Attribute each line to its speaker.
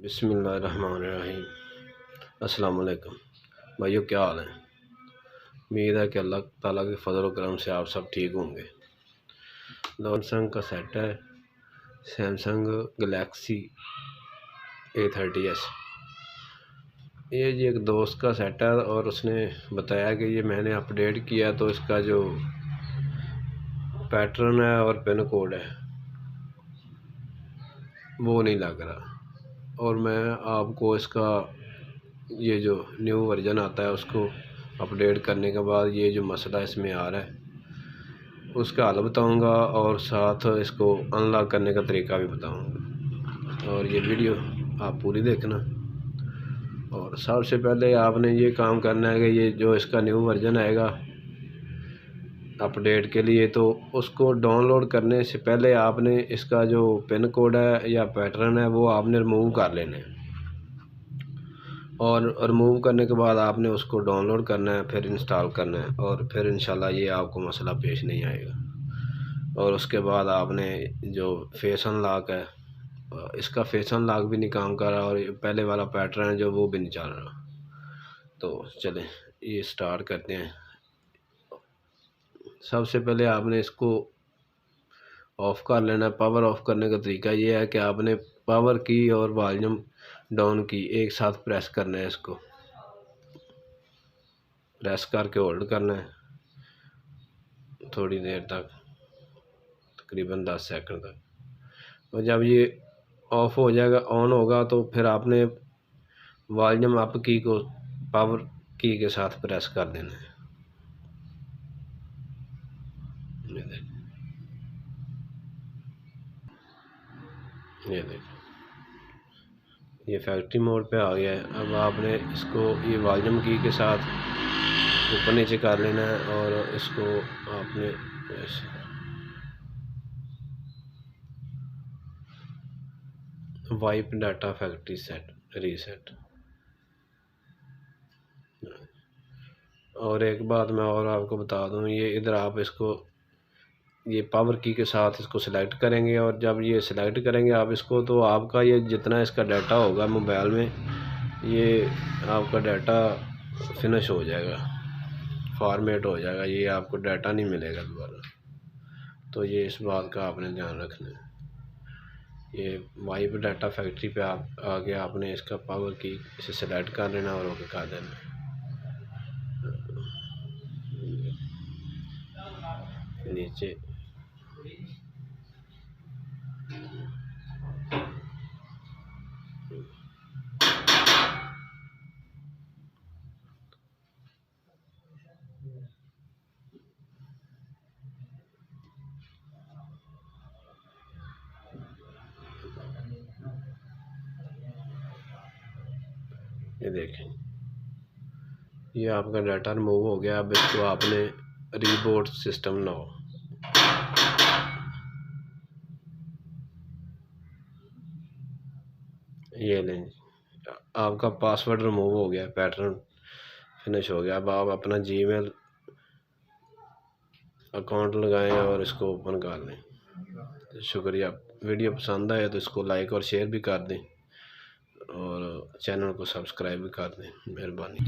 Speaker 1: बिस्मिल्लाहिर्रहमानिर्रहीम। अस्सलाम वालेकुम भाइयों, क्या हाल है। उम्मीद है कि अल्लाह ताला के फजल और करम से आप सब ठीक होंगे। सैमसंग का सेट है, सैमसंग गैलेक्सी A30s। ये जी एक दोस्त का सेट है और उसने बताया कि ये मैंने अपडेट किया तो इसका जो पैटर्न है और पिन कोड है वो नहीं लग रहा। और मैं आपको इसका ये जो न्यू वर्जन आता है उसको अपडेट करने के बाद ये जो मसला इसमें आ रहा है उसका हल बताऊंगा और साथ इसको अनलॉक करने का तरीका भी बताऊंगा। और ये वीडियो आप पूरी देखना। और सबसे पहले आपने ये काम करना है कि ये जो इसका न्यू वर्जन आएगा अपडेट के लिए, तो उसको डाउनलोड करने से पहले आपने इसका जो पिन कोड है या पैटर्न है वो आपने रिमूव कर लेना है। और रिमूव करने के बाद आपने उसको डाउनलोड करना है, फिर इंस्टॉल करना है और फिर इंशाल्लाह ये आपको मसला पेश नहीं आएगा। और उसके बाद आपने जो फेस अनलॉक है, इसका फेस अनलॉक भी नहीं काम कर रहा और पहले वाला पैटर्न है जो वो भी नहीं चल रहा। तो चलें ये स्टार्ट करते हैं। सबसे पहले आपने इसको ऑफ़ कर लेना है। पावर ऑफ़ करने का तरीका ये है कि आपने पावर की और वॉल्यूम डाउन की एक साथ प्रेस करना है। इसको प्रेस करके होल्ड करना है थोड़ी देर तक, तकरीबन 10 सेकंड तक। और जब ये ऑफ़ हो जाएगा, ऑन होगा, तो फिर आपने वॉल्यूम अप की को पावर की के साथ प्रेस कर देना है। ये देखो ये फैक्ट्री मोड पे आ गया है। अब आपने इसको ये वॉल्यूम की के साथ ऊपर नीचे कर लेना है और इसको आपने wipe data factory set reset. और एक बात मैं और आपको बता दूं, ये इधर आप इसको ये पावर की के साथ इसको सिलेक्ट करेंगे और जब ये सिलेक्ट करेंगे आप इसको, तो आपका ये जितना इसका डाटा होगा मोबाइल में, ये आपका डाटा फिनिश हो जाएगा, फॉर्मेट हो जाएगा, ये आपको डाटा नहीं मिलेगा दोबारा। तो ये इस बात का आपने ध्यान रखना है। ये वाइप डाटा फैक्ट्री पे आप आगे आपने इसका पावर की इसे सिलेक्ट कर लेना और ओके कर देना। नीचे ये देखें ये आपका डाटा रिमूव हो गया। अब इसको आपने रीबूट सिस्टम नाउ, ये लें, आपका पासवर्ड रिमूव हो गया, पैटर्न फिनिश हो गया। अब आप अपना जीमेल अकाउंट लगाएं और इसको ओपन कर लें। शुक्रिया। वीडियो पसंद आए तो इसको लाइक और शेयर भी कर दें और चैनल को सब्सक्राइब भी कर दें, मेहरबानी।